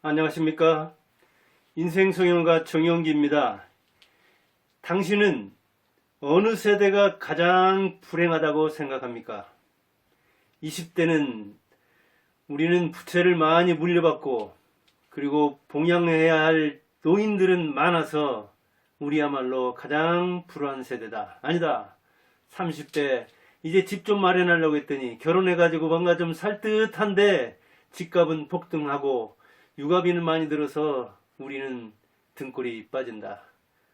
안녕하십니까. 인생성형가 정영기입니다. 당신은 어느 세대가 가장 불행하다고 생각합니까? 20대는 우리는 부채를 많이 물려받고 그리고 봉양해야 할 노인들은 많아서 우리야말로 가장 불우한 세대다. 아니다. 30대 이제 집 좀 마련하려고 했더니 결혼해가지고 뭔가 좀 살 듯한데 집값은 폭등하고 육아비는 많이 들어서 우리는 등골이 빠진다.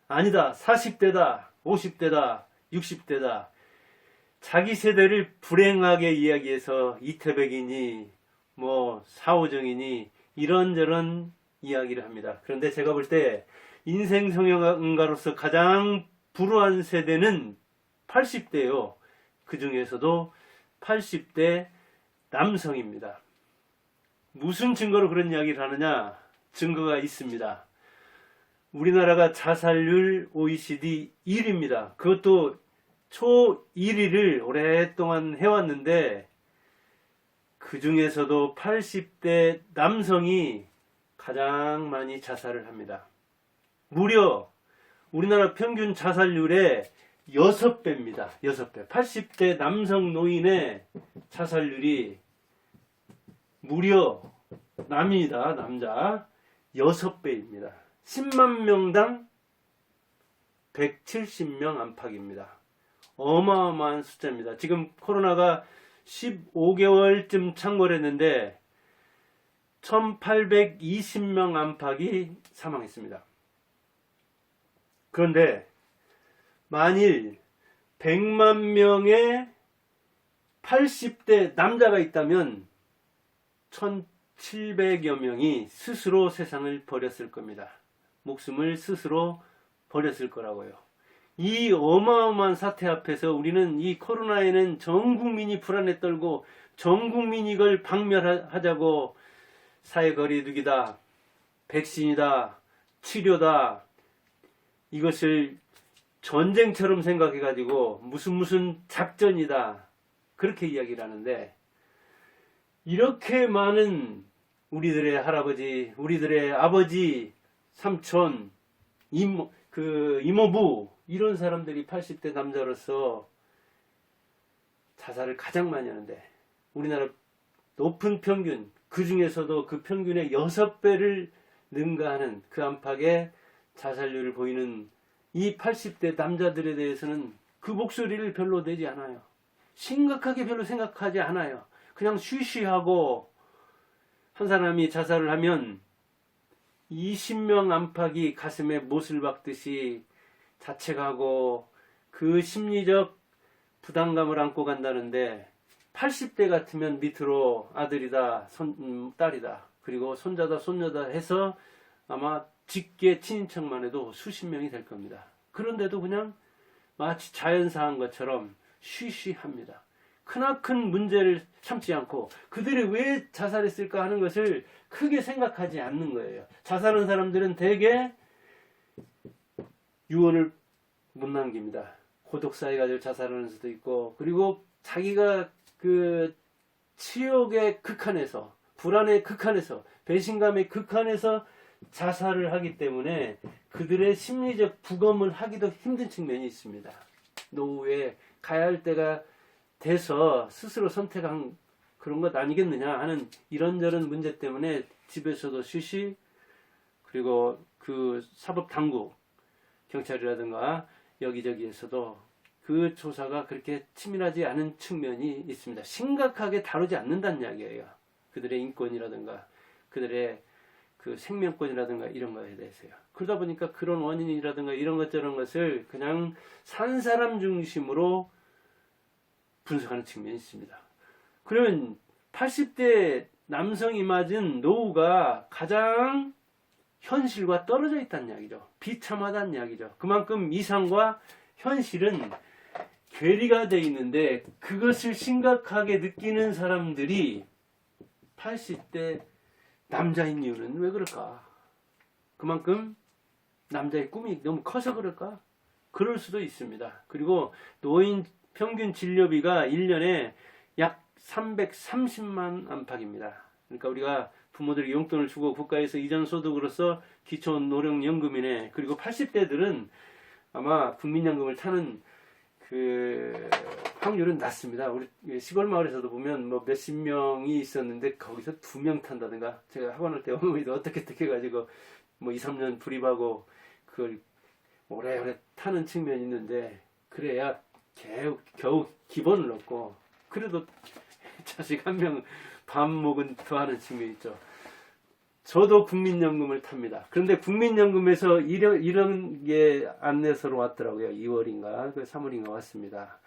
아니다. 40대다. 50대다. 60대다. 자기 세대를 불행하게 이야기해서 이태백이니 사오정이니 이런저런 이야기를 합니다. 그런데 제가 볼 때 인생성형가로서 가장 불우한 세대는 80대요. 그 중에서도 80대 남성입니다. 무슨 증거로 그런 이야기를 하느냐? 증거가 있습니다. 우리나라가 자살률 OECD 1위입니다. 그것도 초 1위를 오랫동안 해왔는데 그 중에서도 80대 남성이 가장 많이 자살을 합니다. 무려 우리나라 평균 자살률의 6배입니다. 6배. 80대 남성 노인의 자살률이 무려 남입니다. 남자 6배입니다. 10만 명당 170명 안팎입니다. 어마어마한 숫자입니다. 지금 코로나가 15개월쯤 창궐했는데 1820명 안팎이 사망했습니다. 그런데 만일 100만 명의 80대 남자가 있다면 1700여 명이 스스로 세상을 버렸을 겁니다. 목숨을 스스로 버렸을 거라고요. 이 어마어마한 사태 앞에서 우리는 이 코로나에는 전 국민이 불안에 떨고 전 국민이 이걸 박멸하자고 사회거리두기다, 백신이다, 치료다 이것을 전쟁처럼 생각해가지고 무슨 작전이다 그렇게 이야기를 하는데 이렇게 많은 우리들의 할아버지, 우리들의 아버지, 삼촌, 이모부 이런 사람들이 80대 남자로서 자살을 가장 많이 하는데 우리나라 높은 평균 그 중에서도 그 평균의 6배를 능가하는 그 안팎의 자살률을 보이는 이 80대 남자들에 대해서는 그 목소리를 별로 내지 않아요. 심각하게 별로 생각하지 않아요. 그냥 쉬쉬하고 한 사람이 자살을 하면 20명 안팎이 가슴에 못을 박듯이 자책하고 그 심리적 부담감을 안고 간다는데 80대 같으면 밑으로 아들이다, 딸이다, 그리고 손자다, 손녀다 해서 아마 직계 친인척만 해도 수십 명이 될 겁니다. 그런데도 그냥 마치 자연사한 것처럼 쉬쉬합니다. 크나큰 문제를 참지 않고 그들이 왜 자살했을까 하는 것을 크게 생각하지 않는 거예요. 자살한 사람들은 대개 유언을 못 남깁니다. 고독사에 가지고 자살하는 수도 있고 그리고 자기가 그 치욕의 극한에서 불안의 극한에서 배신감의 극한에서 자살을 하기 때문에 그들의 심리적 부검을 하기도 힘든 측면이 있습니다. 노후에 가야 할 때가 돼서 스스로 선택한 그런 것 아니겠느냐 하는 이런저런 문제 때문에 집에서도 쉬쉬 그리고 그 사법당국 경찰이라든가 여기저기에서도 그 조사가 그렇게 치밀하지 않은 측면이 있습니다. 심각하게 다루지 않는다는 이야기예요. 그들의 인권이라든가 그들의 그 생명권이라든가 이런 거에 대해서요. 그러다 보니까 그런 원인이라든가 이런 것 저런 것을 그냥 산 사람 중심으로 분석하는 측면이 있습니다. 그러면 80대 남성이 맞은 노후가 가장 현실과 떨어져 있다는 이야기죠. 비참하다는 이야기죠. 그만큼 이상과 현실은 괴리가 되어 있는데 그것을 심각하게 느끼는 사람들이 80대 남자인 이유는 왜 그럴까? 그만큼 남자의 꿈이 너무 커서 그럴까? 그럴 수도 있습니다. 그리고 노인 평균 진료비가 1년에 약 330만 안팎입니다. 그러니까 우리가 부모들이 용돈을 주고 국가에서 이전 소득으로서 기초노령연금이네. 그리고 80대들은 아마 국민연금을 타는 그 확률은 낮습니다. 우리 시골 마을에서도 보면 뭐 몇십 명이 있었는데 거기서 2명 탄다든가, 제가 학원 할 때 어머니도 어떻게 해가지고 뭐 2, 3년 불입하고 그걸 오래오래 타는 측면이 있는데, 그래야 겨우 기본을 얻고 그래도 자식 한 명 밥 먹은 더 하는 측면이 있죠. 저도 국민연금을 탑니다. 그런데 국민연금에서 이런 게 안내서로 왔더라고요. 2월인가 3월인가 왔습니다.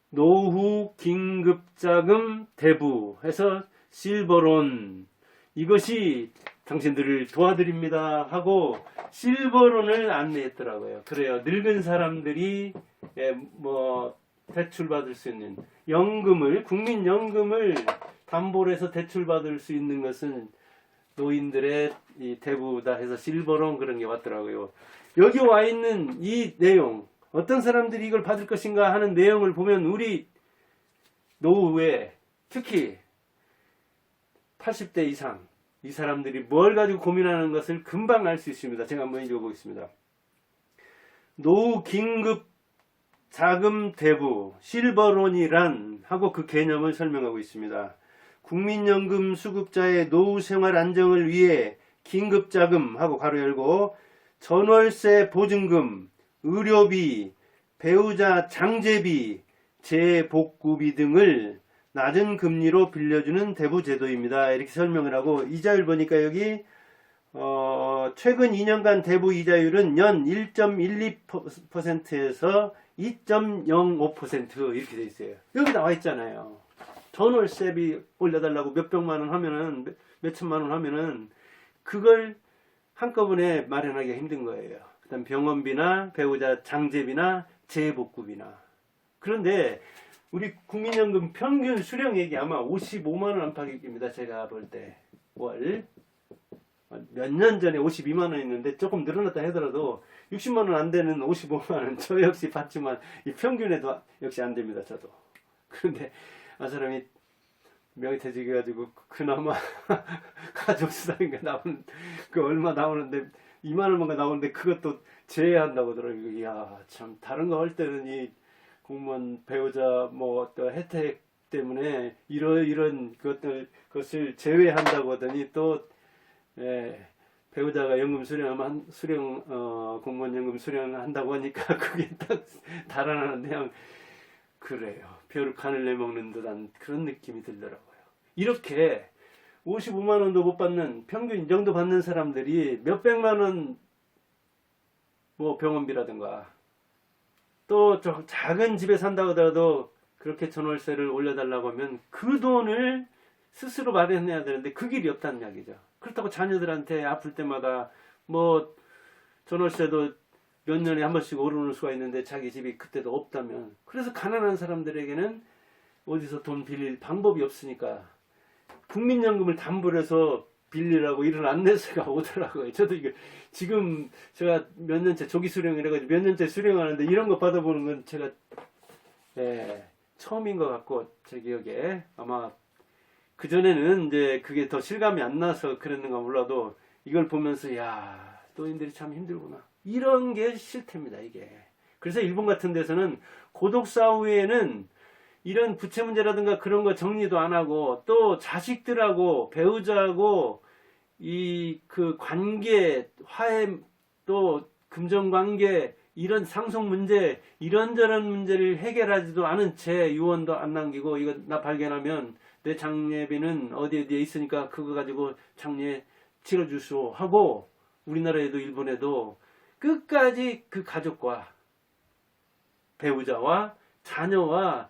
노후 긴급자금 대부 해서 실버론, 이것이 당신들을 도와드립니다 하고 실버론을 안내했더라고요. 그래요. 늙은 사람들이 뭐 대출받을 수 있는 연금을, 국민연금을 담보로 해서 대출받을 수 있는 것은 노인들의 이 대부다 해서 실버론 그런 게 왔더라고요. 여기 와 있는 이 내용, 어떤 사람들이 이걸 받을 것인가 하는 내용을 보면 우리 노후에 특히 80대 이상 이 사람들이 뭘 가지고 고민하는 것을 금방 알 수 있습니다. 제가 한번 읽어보겠습니다. 노후 긴급 자금 대부 실버론이란 하고 그 개념을 설명하고 있습니다. 국민연금 수급자의 노후 생활 안정을 위해 긴급자금 하고 가로 열고 전월세 보증금, 의료비, 배우자 장제비, 재복구비 등을 낮은 금리로 빌려주는 대부 제도입니다. 이렇게 설명을 하고, 이자율 보니까 여기 최근 2년간 대부 이자율은 연 1.12%에서 2.05% 이렇게 돼 있어요. 여기 나와 있잖아요. 전월세비 올려달라고 몇백만 원 하면은, 몇천만 원 하면은 그걸 한꺼번에 마련하기가 힘든 거예요. 그다음 병원비나 배우자 장제비나 재복구비나. 그런데 우리 국민연금 평균 수령액이 아마 55만 원 안팎입니다. 제가 볼 때 월. 몇 년 전에 52만 원이었는데 조금 늘어났다 하더라도 60만 원 안 되는 55만 원, 저 역시 받지만 이 평균에도 역시 안 됩니다. 저도. 그런데 사람이 명의퇴직해가지고 그나마 가족수당인가 나오는, 그 얼마 나오는데 2만 원인가 나오는데 그것도 제외한다고 하더라고요. 이야, 참 다른 거 할 때는 이 공무원 배우자 뭐 또 혜택 때문에 이런 것을 제외한다고 하더니 또 배우자가 연금 수령하면 공무원 연금 수령한다고 하니까 그게 딱 달아나는 그냥 그래요. 별 간을 내먹는 듯한 그런 느낌이 들더라고요. 이렇게 55만 원도 못 받는, 평균 이 정도 받는 사람들이 몇백만 원 뭐 병원비라든가, 또 작은 집에 산다고 하더라도 그렇게 전월세를 올려달라고 하면 그 돈을 스스로 마련해야 되는데 그 길이 없다는 이야기죠. 그렇다고 자녀들한테 아플 때마다 뭐 전월세도 몇 년에 한 번씩 오르는 수가 있는데 자기 집이 그때도 없다면, 그래서 가난한 사람들에게는 어디서 돈 빌릴 방법이 없으니까 국민연금을 담보로 해서 빌리라고 이런 안내서가 오더라고요. 저도 이게 지금 제가 몇 년째 조기 수령을 해가지고 몇 년째 수령하는데 이런 거 받아보는 건 제가 처음인 것 같고, 제 기억에 아마 그전에는 이제 그게 더 실감이 안 나서 그랬는가 몰라도 이걸 보면서 야, 노인들이 참 힘들구나. 이런 게 실태입니다, 이게. 그래서 일본 같은 데서는 고독사후에는 이런 부채 문제라든가 그런 거 정리도 안 하고, 또 자식들하고 배우자하고 이 그 관계, 화해, 또 금전관계, 이런 상속 문제, 이런저런 문제를 해결하지도 않은 채 유언도 안 남기고, 이거 나 발견하면 내 장례비는 어디에 있으니까 그거 가지고 장례 치러주시오 하고, 우리나라에도 일본에도 끝까지 그 가족과 배우자와 자녀와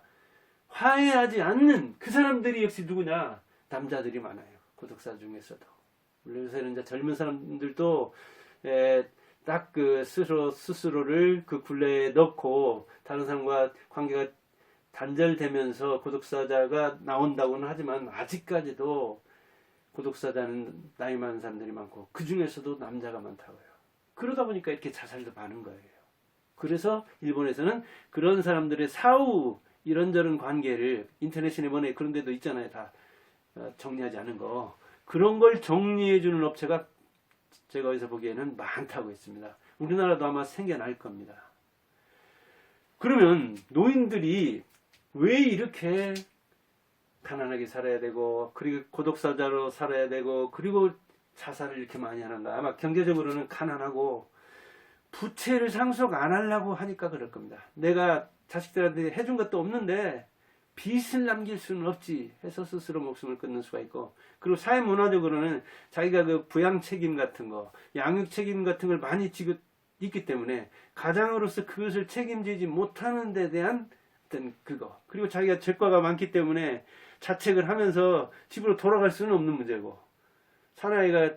화해하지 않는 그 사람들이 역시 누구냐? 남자들이 많아요. 고독사 중에서도. 물론 요새는 이제 젊은 사람들도 딱 그 스스로를 그 굴레에 넣고 다른 사람과 관계가 단절되면서 고독사자가 나온다고는 하지만 아직까지도 고독사자는 나이 많은 사람들이 많고 그 중에서도 남자가 많다고요. 그러다 보니까 이렇게 자살도 많은 거예요. 그래서 일본에서는 그런 사람들의 사후 이런저런 관계를 인터넷이나 뭐네 그런 데도 있잖아요. 다 정리하지 않은 거. 그런 걸 정리해주는 업체가 제가 어디서 보기에는 많다고 했습니다. 우리나라도 아마 생겨날 겁니다. 그러면 노인들이 왜 이렇게 가난하게 살아야 되고, 그리고 고독사자로 살아야 되고, 그리고 자살을 이렇게 많이 하는가? 아마 경제적으로는 가난하고 부채를 상속 안 하려고 하니까 그럴 겁니다. 내가 자식들한테 해준 것도 없는데 빚을 남길 수는 없지 해서 스스로 목숨을 끊는 수가 있고, 그리고 사회문화적으로는 자기가 그 부양 책임 같은 거, 양육 책임 같은 걸 많이 지고 있기 때문에 가장으로서 그것을 책임지지 못하는 데 대한 어떤 그거, 그리고 자기가 죄과가 많기 때문에 자책을 하면서 집으로 돌아갈 수는 없는 문제고, 사나이가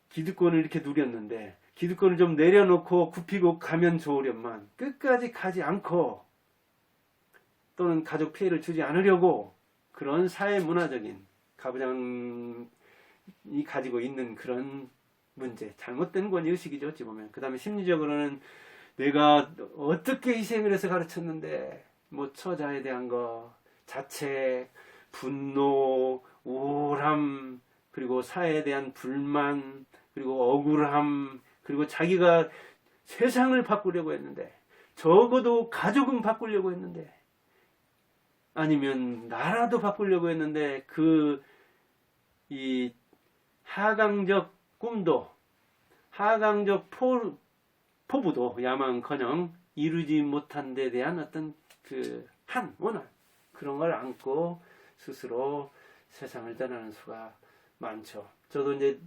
기득권을 이렇게 누렸는데 기득권을 좀 내려놓고 굽히고 가면 좋으련만 끝까지 가지 않고, 또는 가족 피해를 주지 않으려고 그런 사회문화적인 가부장이 가지고 있는 그런 문제, 잘못된 권위의식이죠, 어찌 보면. 그 다음에 심리적으로는 내가 어떻게 희생을 해서 가르쳤는데, 뭐 처자에 대한 거, 자책, 분노, 우울함, 그리고 사회에 대한 불만, 그리고 억울함, 그리고 자기가 세상을 바꾸려고 했는데, 적어도 가족은 바꾸려고 했는데, 아니면 나라도 바꾸려고 했는데, 이 하강적 꿈도, 하강적 포부도 야망커녕 이루지 못한 데 대한 어떤 원한, 그런 걸 안고 스스로 세상을 떠나는 수가 많죠. 저도 이제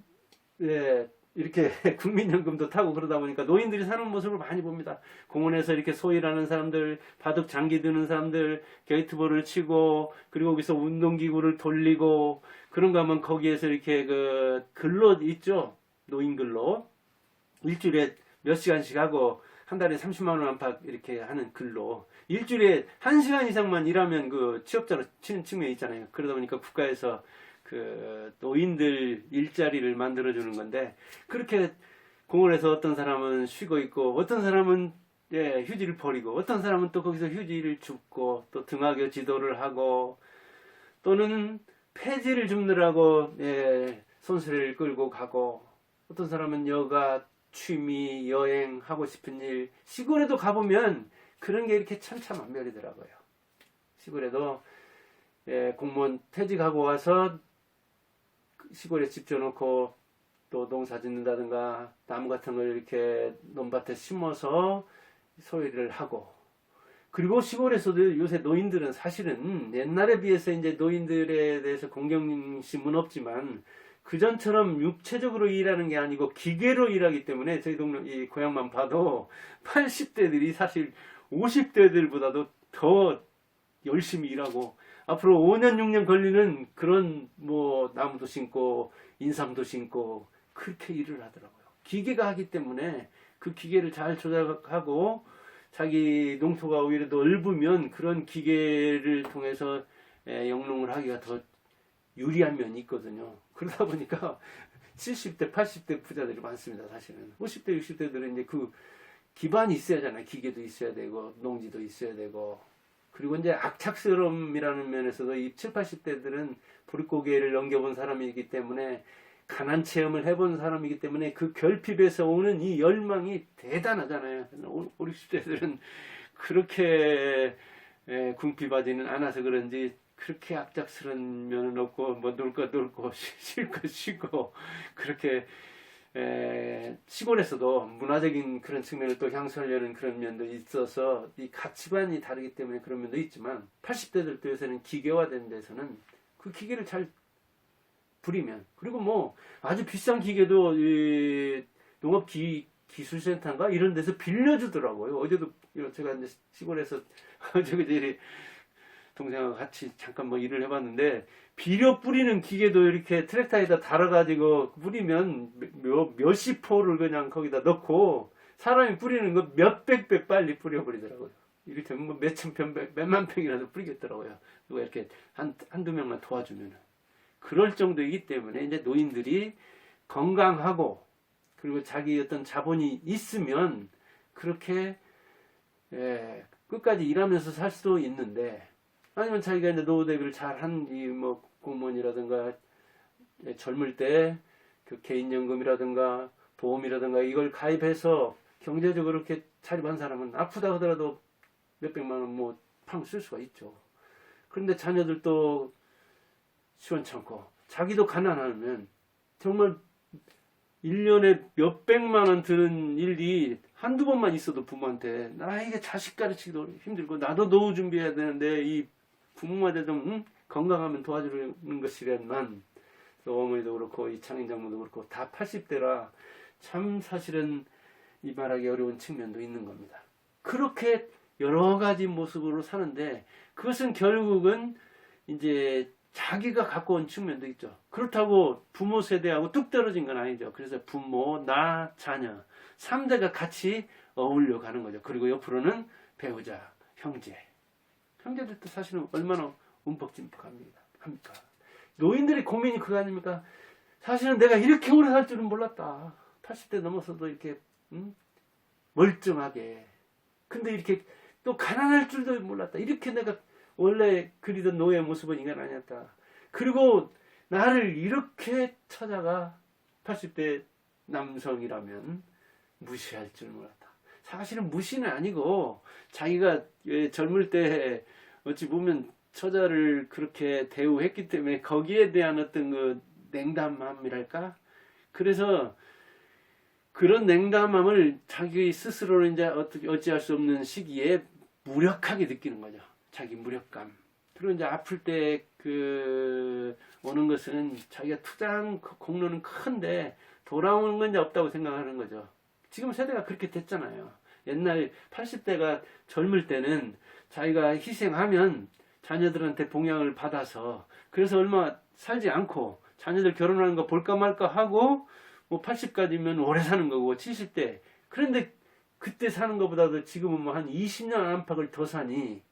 이렇게 국민연금도 타고 그러다 보니까 노인들이 사는 모습을 많이 봅니다. 공원에서 이렇게 소일하는 사람들, 바둑 장기 드는 사람들, 게이트볼을 치고, 그리고 거기서 운동기구를 돌리고, 그런 거 하면 거기에서 이렇게 근로 있죠. 노인 근로. 일주일에 몇 시간씩 하고, 한 달에 30만 원 안팎 이렇게 하는 근로. 일주일에 1시간 이상만 일하면 취업자로 치는 측면이 있잖아요. 그러다 보니까 국가에서 노인들 일자리를 만들어주는 건데, 그렇게 공원에서 어떤 사람은 쉬고 있고, 어떤 사람은 휴지를 버리고, 어떤 사람은 또 거기서 휴지를 줍고, 또 등하교 지도를 하고, 또는 폐지를 줍느라고 손수레를 끌고 가고, 어떤 사람은 여가, 취미, 여행, 하고 싶은 일, 시골에도 가보면 그런 게 이렇게 천차만별이더라고요. 시골에도 공무원 퇴직하고 와서 시골에 집 지어놓고 또 농사 짓는다든가 나무 같은 걸 이렇게 논밭에 심어서 소일을 하고, 그리고 시골에서도 요새 노인들은 사실은 옛날에 비해서 이제 노인들에 대해서 공경심은 없지만 그전처럼 육체적으로 일하는 게 아니고 기계로 일하기 때문에 저희 동네 이 고향만 봐도 80대들이 사실 50대들보다도 더 열심히 일하고, 앞으로 5년 6년 걸리는 그런 나무도 심고 인삼도 심고 그렇게 일을 하더라고요. 기계가 하기 때문에 그 기계를 잘 조작하고, 자기 농토가 오히려 넓으면 그런 기계를 통해서 영농을 하기가 더 유리한 면이 있거든요. 그러다 보니까 70대, 80대 부자들이 많습니다, 사실은. 50대, 60대들은 이제 기반이 있어야 하잖아요. 기계도 있어야 되고, 농지도 있어야 되고. 그리고 이제 악착스러움이라는 면에서도 이 7, 80대들은 보릿고개를 넘겨본 사람이기 때문에, 가난 체험을 해본 사람이기 때문에 그 결핍에서 오는 이 열망이 대단하잖아요. 5, 60대들은 그렇게 궁핍하지는 않아서 그런지 그렇게 악착스러운 면은 없고, 놀 거 놀고 쉴 거 쉬고, 그렇게 시골에서도 문화적인 그런 측면을 또 향수하려는 그런 면도 있어서 이 가치관이 다르기 때문에 그런 면도 있지만, 80대들도 요새는 기계화된 데서는 그 기계를 잘 부리면, 그리고 아주 비싼 기계도 농업 기술센터인가 이런 데서 빌려주더라고요. 어제도 제가 이제 시골에서 저기 동생하고 같이 잠깐 일을 해봤는데, 비료 뿌리는 기계도 이렇게 트랙터에다 달아가지고 뿌리면 몇십 포를 그냥 거기다 넣고 사람이 뿌리는 거 몇백 배 빨리 뿌려버리더라고요. 이렇게 몇천 평, 몇만 평이라도 뿌리겠더라고요. 누가 이렇게 한두 명만 도와주면은. 그럴 정도이기 때문에 이제 노인들이 건강하고, 그리고 자기 어떤 자본이 있으면 그렇게 끝까지 일하면서 살 수도 있는데, 아니면 자기가 이제 노후 대비를 잘한 공무원이라든가 젊을 때 그 개인연금이라든가 보험이라든가 이걸 가입해서 경제적으로 이렇게 자립한 사람은 아프다 하더라도 몇백만 원 뭐 팡 쓸 수가 있죠. 그런데 자녀들도 시원찮고 자기도 가난하면 정말 1년에 몇백만 원 드는 일이 한두 번만 있어도 부모한테 나 이게 자식 가르치기도 힘들고 나도 노후 준비해야 되는데 이 부모마다 좀 건강하면 도와주는 것이란만 또 어머니도 그렇고 이 창인장모도 그렇고 다 80대라 참 사실은 이 말하기 어려운 측면도 있는 겁니다. 그렇게 여러 가지 모습으로 사는데 그것은 결국은 이제 자기가 갖고 온 측면도 있죠. 그렇다고 부모 세대하고 뚝 떨어진 건 아니죠. 그래서 부모, 나, 자녀 3대가 같이 어울려 가는 거죠. 그리고 옆으로는 배우자, 형제. 형제들도 사실은 얼마나 움퍽짐퍽합니까? 노인들의 고민이 그거 아닙니까? 사실은 내가 이렇게 오래 살 줄은 몰랐다. 80대 넘어서도 이렇게 멀쩡하게. 근데 이렇게 또 가난할 줄도 몰랐다. 이렇게 내가 원래 그리던 노예의 모습은 인간 아니었다. 그리고 나를 이렇게 찾아가 80대 남성이라면 무시할 줄 몰랐다. 사실은 무시는 아니고 자기가 젊을 때 어찌 보면 처자를 그렇게 대우했기 때문에 거기에 대한 어떤 그 냉담함이랄까? 그래서 그런 냉담함을 자기 스스로는 이제 어찌할 수 없는 시기에 무력하게 느끼는 거죠. 자기 무력감. 그리고 이제 아플 때 오는 것은 자기가 투자한 공로는 큰데 돌아오는 건 이제 없다고 생각하는 거죠. 지금 세대가 그렇게 됐잖아요. 옛날 80대가 젊을 때는 자기가 희생하면 자녀들한테 봉양을 받아서 그래서 얼마 살지 않고 자녀들 결혼하는 거 볼까 말까 하고 뭐 80까지면 오래 사는 거고 70대 그런데 그때 사는 것보다도 지금은 뭐 한 20년 안팎을 더 사니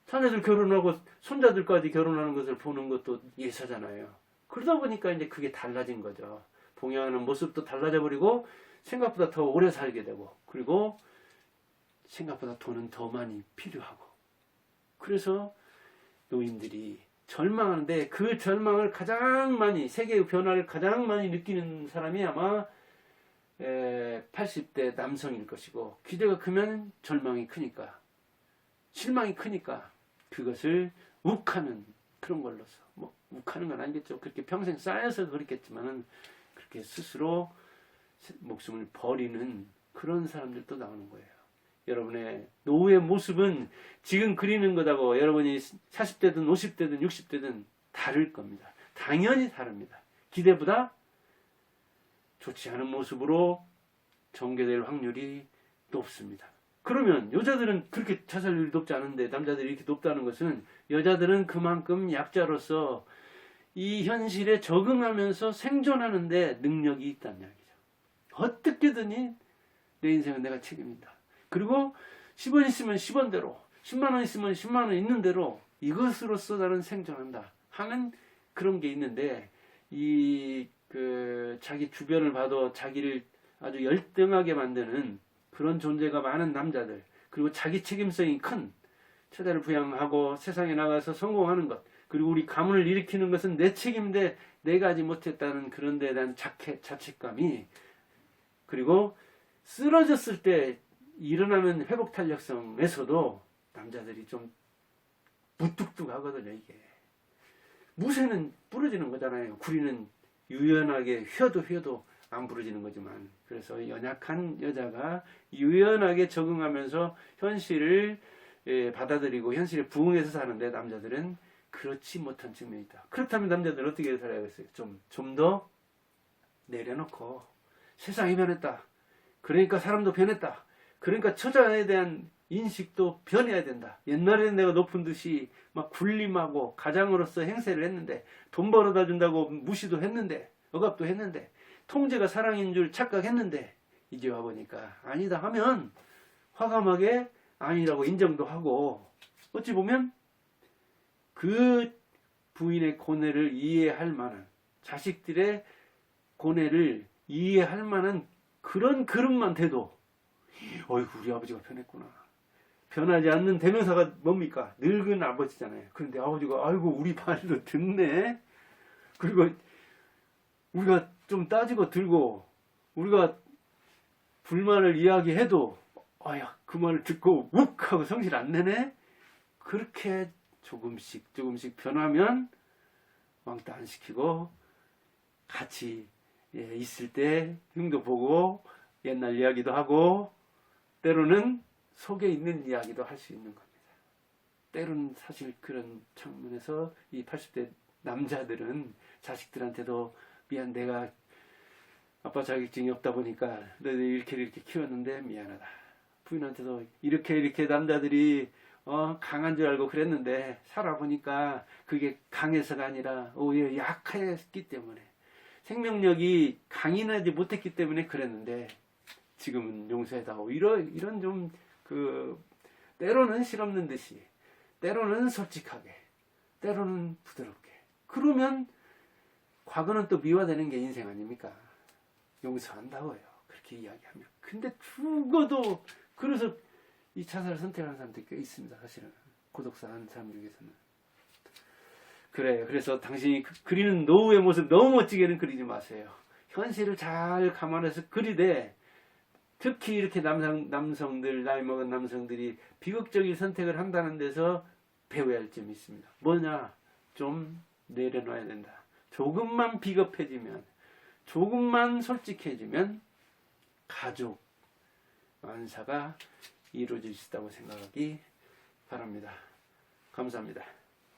자녀들 결혼하고 손자들까지 결혼하는 것을 보는 것도 예사잖아요. 그러다 보니까 이제 그게 달라진 거죠. 봉양하는 모습도 달라져 버리고 생각보다 더 오래 살게 되고 그리고 생각보다 돈은 더 많이 필요하고 그래서 노인들이 절망하는데 그 절망을 가장 많이 세계의 변화를 가장 많이 느끼는 사람이 아마 80대 남성일 것이고 기대가 크면 절망이 크니까 실망이 크니까 그것을 욱하는 그런 걸로서 뭐 욱하는 건 아니겠죠. 그렇게 평생 쌓여서 그렇겠지만은 그렇게 스스로 목숨을 버리는 그런 사람들도 나오는 거예요. 여러분의 노후의 모습은 지금 그리는 것하고 여러분이 40대든 50대든 60대든 다를 겁니다. 당연히 다릅니다. 기대보다 좋지 않은 모습으로 전개될 확률이 높습니다. 그러면 여자들은 그렇게 자살률이 높지 않은데 남자들이 이렇게 높다는 것은 여자들은 그만큼 약자로서 이 현실에 적응하면서 생존하는데 능력이 있다는 이야기죠. 어떻게든지 내 인생은 내가 책임진다. 그리고 10원 있으면 10원대로 10만원 있으면 10만원 있는 대로 이것으로서 나는 생존한다 하는 그런 게 있는데 자기 주변을 봐도 자기를 아주 열등하게 만드는 그런 존재가 많은 남자들 그리고 자기 책임성이 큰 처자를 부양하고 세상에 나가서 성공하는 것 그리고 우리 가문을 일으키는 것은 내 책임인데 내가 하지 못했다는 그런 데에 대한 자책감이 그리고 쓰러졌을 때 일어나는 회복 탄력성에서도 남자들이 좀 무뚝뚝하거든요. 이게 무쇠는 부러지는 거잖아요. 구리는 유연하게 휘어도 안 부러지는 거지만 그래서 연약한 여자가 유연하게 적응하면서 현실을 받아들이고 현실에 부응해서 사는데 남자들은 그렇지 못한 측면이 있다. 그렇다면 남자들은 어떻게 살아야겠어요? 좀 더 내려놓고 세상이 변했다. 그러니까 사람도 변했다. 그러니까 처자에 대한 인식도 변해야 된다. 옛날에는 내가 높은 듯이 막 군림하고 가장으로서 행세를 했는데 돈 벌어다 준다고 무시도 했는데 억압도 했는데 통제가 사랑인 줄 착각했는데 이제 와보니까 아니다 하면 화감하게 아니라고 인정도 하고 어찌 보면 그 부인의 고뇌를 이해할 만한 자식들의 고뇌를 이해할 만한 그런 그릇만 돼도 어이구 우리 아버지가 변했구나. 변하지 않는 대명사가 뭡니까? 늙은 아버지잖아요. 그런데 아버지가 아이고 우리 말도 듣네. 그리고 우리가 좀 따지고 들고 우리가 불만을 이야기해도 아야 그 말을 듣고 욱 하고 성질 안 내네. 그렇게 조금씩 변하면 왕따 안 시키고 같이 있을 때 흉도 보고 옛날 이야기도 하고 때로는 속에 있는 이야기도 할 수 있는 겁니다. 때로는 사실 그런 측면에서 이 80대 남자들은 자식들한테도 미안 내가 아빠 자격증이 없다 보니까 너희들 이렇게 키웠는데 미안하다. 부인한테도 이렇게 남자들이 강한 줄 알고 그랬는데 살아보니까 그게 강해서가 아니라 오히려 약했기 때문에 생명력이 강인하지 못했기 때문에 그랬는데 지금은 용서해다오. 이런 좀 때로는 실없는 듯이 때로는 솔직하게 때로는 부드럽게 그러면 과거는 또 미화되는 게 인생 아닙니까? 용서한다고요. 그렇게 이야기하면. 근데 죽어도 그래서 이 자살을 선택하는 사람들이 꽤 있습니다. 사실은 고독사 하는 사람 중에서는. 그래요. 그래서 당신이 그리는 노후의 모습 너무 멋지게는 그리지 마세요. 현실을 잘 감안해서 그리되 특히 이렇게 남성들 나이 먹은 남성들이 비극적인 선택을 한다는 데서 배워야 할 점이 있습니다. 뭐냐? 좀 내려놔야 된다. 조금만 비겁해지면 조금만 솔직해지면 가족 완사가 이루어질 수 있다고 생각하기 바랍니다. 감사합니다.